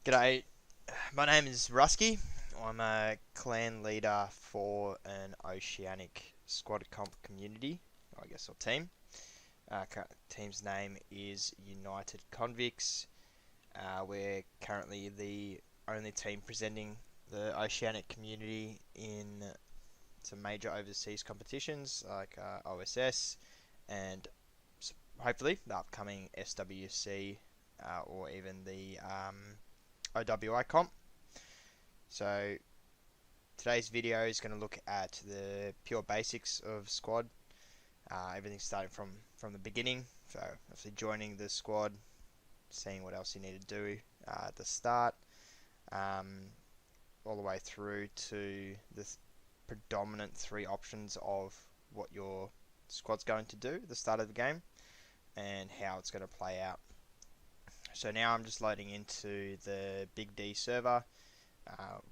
G'day, my name is Rusky. I'm a clan leader for an Oceanic squad comp community, I guess, or team. Team's name is United Convicts. We're currently the only team presenting the Oceanic community in some major overseas competitions like OSS and hopefully the upcoming SWC or even the OWI comp. So today's video is going to look at the pure basics of squad. Everything starting from the beginning, so obviously joining the squad, seeing what else you need to do at the start, all the way through to the predominant three options of what your squad's going to do at the start of the game and how it's going to play out. So now I'm just loading into the Big D server.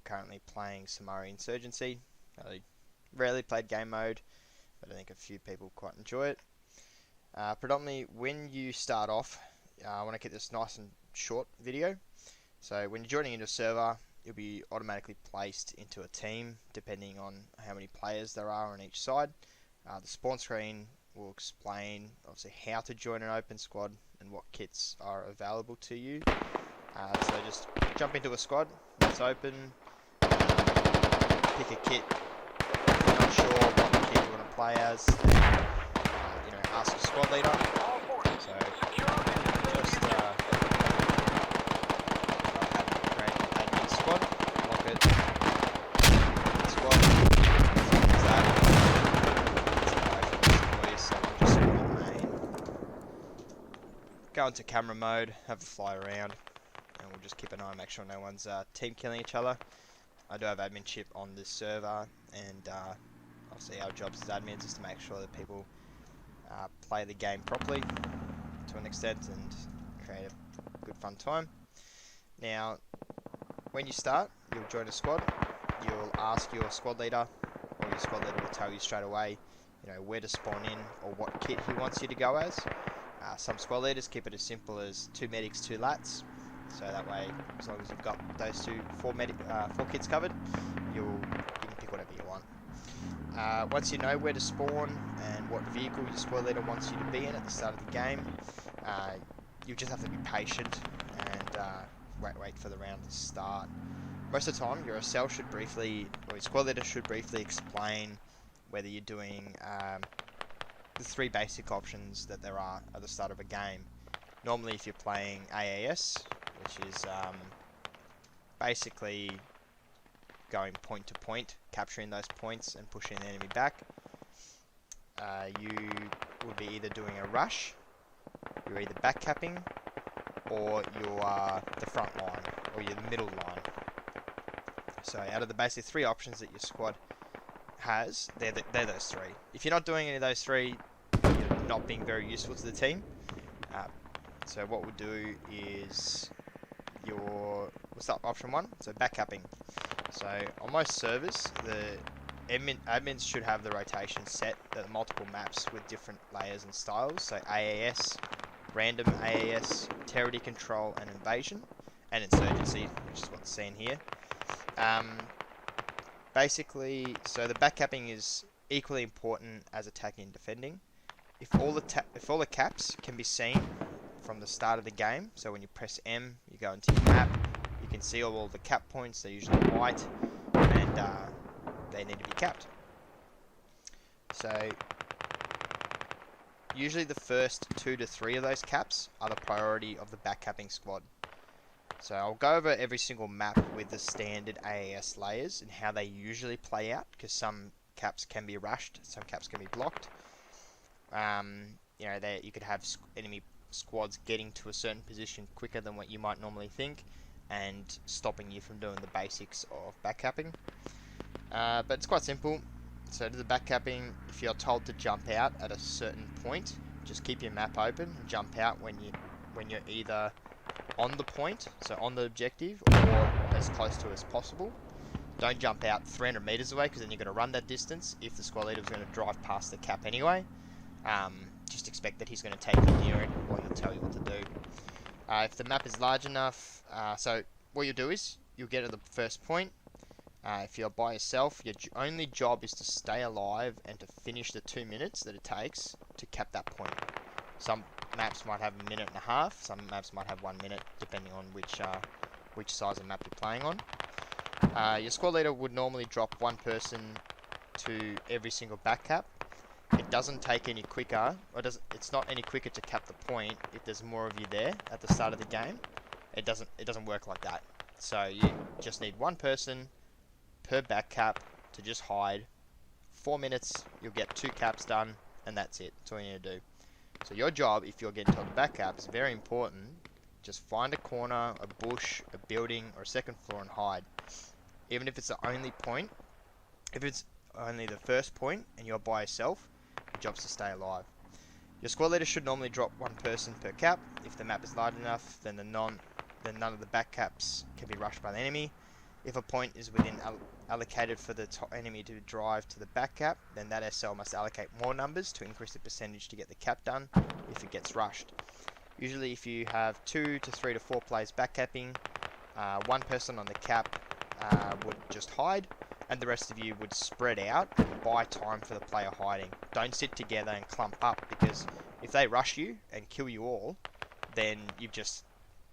Currently playing Samari Insurgency. I rarely played game mode, but I think a few people quite enjoy it. Predominantly when you start off, I want to keep this nice and short video. So when you're joining into a server, you'll be automatically placed into a team depending on how many players there are on each side. The spawn screen will explain obviously how to join an open squad and what kits are available to you. So just jump into a squad, it's open, pick a kit. If you're not sure what kit you want to play as, ask your squad leader. So just create an admin squad, lock it, squad, go into camera mode, have a fly around, and we'll just keep an eye, make sure no one's team killing each other. I do have adminship on this server, and obviously our jobs as admins is to make sure that people play the game properly to an extent and create a good fun time. Now, when you start, you'll join a squad. You'll ask your squad leader, or your squad leader will tell you straight away, where to spawn in or what kit he wants you to go as. Some squad leaders keep it as simple as 2 medics, 2 lats, so that way, as long as you've got those four kits covered, you can pick whatever you want. Once you know where to spawn and what vehicle your squad leader wants you to be in at the start of the game, you just have to be patient and wait for the round to start. Most of the time, your SL should briefly, or your squad leader should briefly explain whether you're doing the 3 basic options that there are at the start of a game. Normally if you're playing AAS, which is basically going point to point, capturing those points and pushing the enemy back, you will be either doing a rush, you're either back capping, or you're the front line, or you're the middle line. So out of the basic 3 options that your squad has, they're those 3. If you're not doing any of those 3, you're not being very useful to the team. So what we'll do is we'll start option 1, so backcapping. So on most servers, the admins should have the rotation set at multiple maps with different layers and styles. So AAS, random AAS, territory control and invasion, and insurgency, which is what's seen here. Basically, so the backcapping is equally important as attacking and defending. If all the caps can be seen from the start of the game, so when you press M, you go into your map, you can see all the cap points. They're usually white, and they need to be capped. So usually the first 2 to 3 of those caps are the priority of the backcapping squad. So I'll go over every single map with the standard AAS layers and how they usually play out, because some caps can be rushed, some caps can be blocked. You could have enemy squads getting to a certain position quicker than what you might normally think, and stopping you from doing the basics of backcapping. But it's quite simple. So to the backcapping, if you're told to jump out at a certain point, just keep your map open and jump out when you're either on the point, so on the objective, or as close to as possible. Don't jump out 300 meters away, because then you're going to run that distance if the squad leader is going to drive past the cap anyway. Just expect that he's going to take you near it, or he'll tell you what to do. If the map is large enough, so what you'll do is you'll get to the first point. If you're by yourself, your only job is to stay alive and to finish the 2 minutes that it takes to cap that point. Some maps might have a minute and a half. Some maps might have 1 minute, depending on which size of map you're playing on. Your squad leader would normally drop one person to every single back cap. It doesn't take any quicker, it's not any quicker to cap the point if there's more of you there at the start of the game. It doesn't work like that. So you just need one person per back cap to just hide. 4 minutes, you'll get 2 caps done, and that's it. That's all you need to do. So your job, if you're getting told the back cap, is very important. Just find a corner, a bush, a building, or a second floor and hide. Even if it's the only point, if it's only the first point and you're by yourself, your job's to stay alive. Your squad leader should normally drop one person per cap. If the map is large enough, then none of the back caps can be rushed by the enemy. If a point is within allocated for the enemy to drive to the back cap, then that SL must allocate more numbers to increase the percentage to get the cap done if it gets rushed. Usually if you have 2 to 3 to 4 players back capping, one person on the cap would just hide, and the rest of you would spread out and buy time for the player hiding. Don't sit together and clump up, because if they rush you and kill you all, then you've just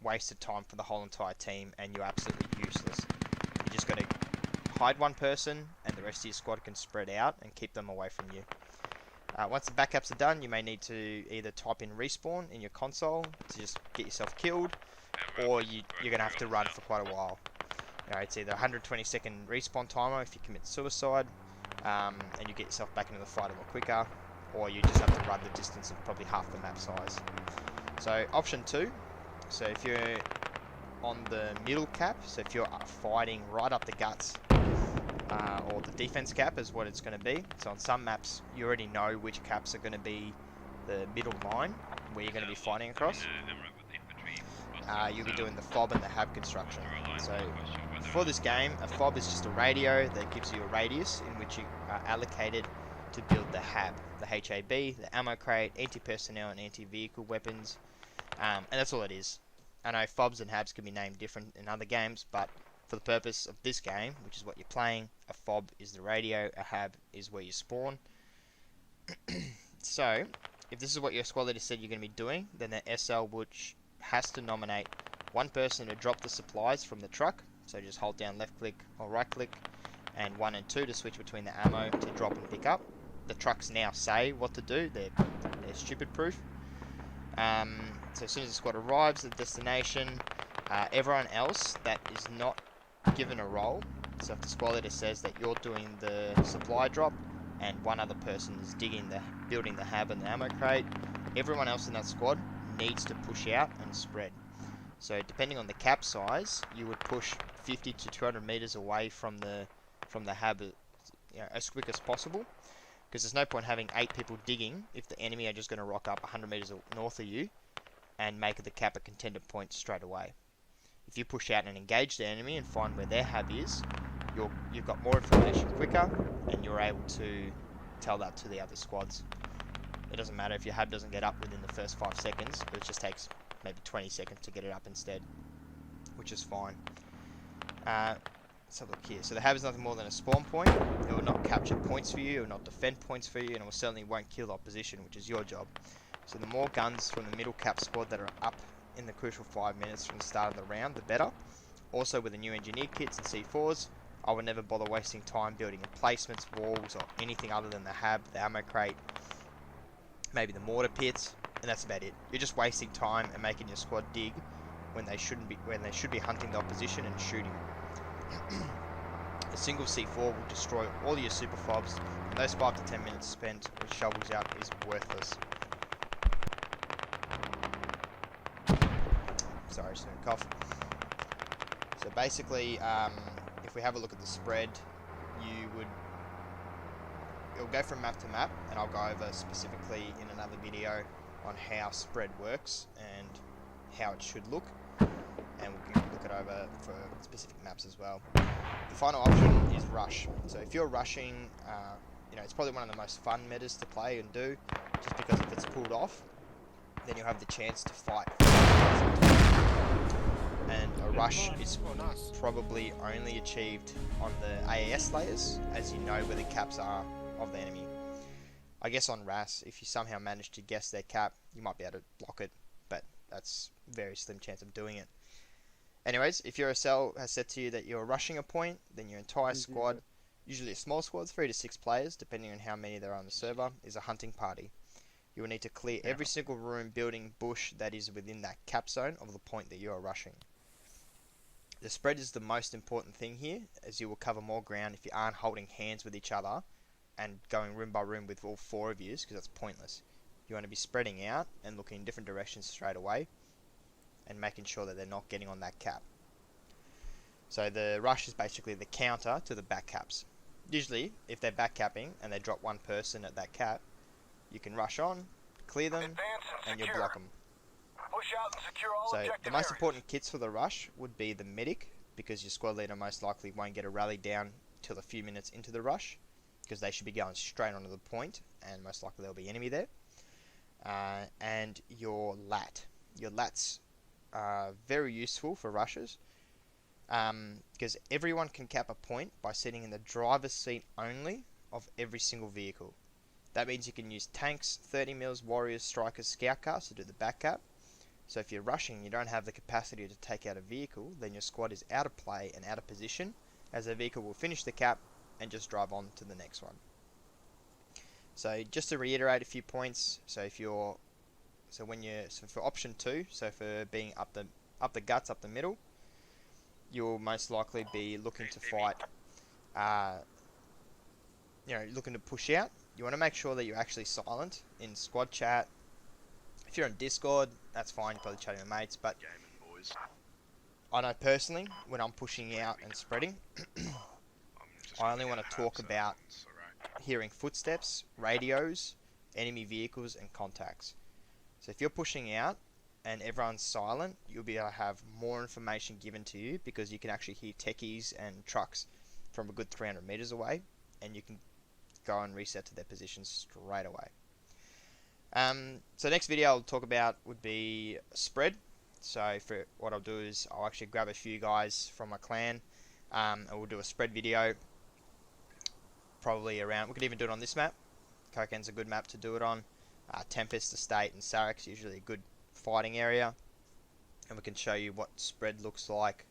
wasted time for the whole entire team and you're absolutely useless. You just got to hide one person and the rest of your squad can spread out and keep them away from you. Once the backups are done, you may need to either type in respawn in your console to just get yourself killed, or you're going to have to run for quite a while. It's either 120-second respawn timer if you commit suicide, and you get yourself back into the fight a lot quicker, or you just have to run the distance of probably half the map size. So option 2, so if you're on the middle cap, so if you're fighting right up the guts, or the defense cap is what it's going to be. So on some maps you already know which caps are going to be the middle line where you're going to be fighting across. You'll be doing the fob and the hab construction. So for this game, a fob is just a radio that gives you a radius in which you are allocated to build the hab, the HAB, the ammo crate, anti-personnel and anti-vehicle weapons, and that's all it is. I know fobs and habs can be named different in other games, but for the purpose of this game, which is what you're playing, a fob is the radio, a hab is where you spawn. So, if this is what your squad leader said you're going to be doing, then the SL which has to nominate one person to drop the supplies from the truck, so just hold down left click or right click, and 1 and 2 to switch between the ammo to drop and pick up. The trucks now say what to do, they're stupid proof. So as soon as the squad arrives at the destination, everyone else that is not given a role, so if the squad leader says that you're doing the supply drop and one other person is building the hab and the ammo crate, everyone else in that squad needs to push out and spread. So depending on the cap size, you would push 50 to 200 meters away from the hab, as quick as possible, because there's no point having 8 people digging if the enemy are just going to rock up 100 meters north of you and make the cap a contender point straight away. If you push out and engage the enemy and find where their hab is, you've got more information quicker, and you're able to tell that to the other squads. It doesn't matter if your hab doesn't get up within the first 5 seconds, but it just takes maybe 20 seconds to get it up instead, which is fine. Let's have a look here. So the hab is nothing more than a spawn point. It will not capture points for you, it will not defend points for you, and it will certainly won't kill opposition, which is your job. So the more guns from the middle cap squad that are up in the crucial 5 minutes from the start of the round, the better. Also with the new engineered kits and C4s, I would never bother wasting time building emplacements, walls, or anything other than the hab, the ammo crate, maybe the mortar pits, and that's about it. You're just wasting time and making your squad dig when they should be hunting the opposition and shooting. A single C4 will destroy all your super fobs, and those 5 to 10 minutes spent with shovels out is worthless. Sorry, just a cough. So basically, if we have a look at the spread, it'll go from map to map, and I'll go over specifically in another video on how spread works and how it should look, and we can look it over for specific maps as well. The final option is rush. So if you're rushing, it's probably one of the most fun metas to play and do, just because if it's pulled off, then you'll have the chance to fight. And a rush is probably only achieved on the AAS layers, as you know where the caps are of the enemy. I guess on RAS, if you somehow manage to guess their cap, you might be able to block it, but that's very slim chance of doing it. Anyways, if your SL has said to you that you're rushing a point, then your entire squad, usually a small squad, 3 to 6 players, depending on how many there are on the server, is a hunting party. You will need to clear every single room, building, bush that is within that cap zone of the point that you are rushing. The spread is the most important thing here, as you will cover more ground if you aren't holding hands with each other and going room by room with all 4 of you, because that's pointless. You want to be spreading out and looking in different directions straight away and making sure that they're not getting on that cap. So the rush is basically the counter to the back caps. Usually, if they're back capping and they drop one person at that cap, you can rush on, clear them, and you'll block them. So the most important kits for the rush would be the medic, because your squad leader most likely won't get a rally down till a few minutes into the rush, because they should be going straight onto the point, and most likely there'll be enemy there. And your lat. Your lats are very useful for rushes, because everyone can cap a point by sitting in the driver's seat only of every single vehicle. That means you can use tanks, 30 mils, warriors, strikers, scout cars to do the back cap. So if you're rushing and you don't have the capacity to take out a vehicle, then your squad is out of play and out of position, as the vehicle will finish the cap and just drive on to the next one. So just to reiterate a few points, so for option 2, so for being up the guts, up the middle, you'll most likely be looking to fight, looking to push out. You want to make sure that you're actually silent in squad chat. If you're on Discord, that's fine, you're probably chatting with mates, but I know personally, when I'm pushing out and spreading, I only want to talk about hearing footsteps, radios, enemy vehicles, and contacts. So if you're pushing out and everyone's silent, you'll be able to have more information given to you, because you can actually hear techies and trucks from a good 300 meters away, and you can go and reset to their positions straight away. So next video I'll talk about would be spread. So for what I'll do is I'll actually grab a few guys from my clan, and we'll do a spread video. Probably around, we could even do it on this map. Koken's a good map to do it on. Tempest Estate and Sarek's usually a good fighting area, and we can show you what spread looks like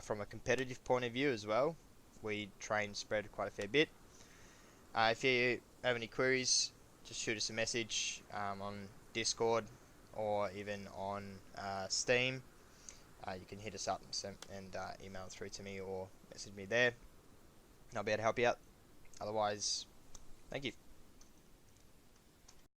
from a competitive point of view as well. We train spread quite a fair bit. If you have any queries, just shoot us a message on Discord or even on Steam. You can hit us up and email through to me or message me there, and I'll be able to help you out. Otherwise, thank you.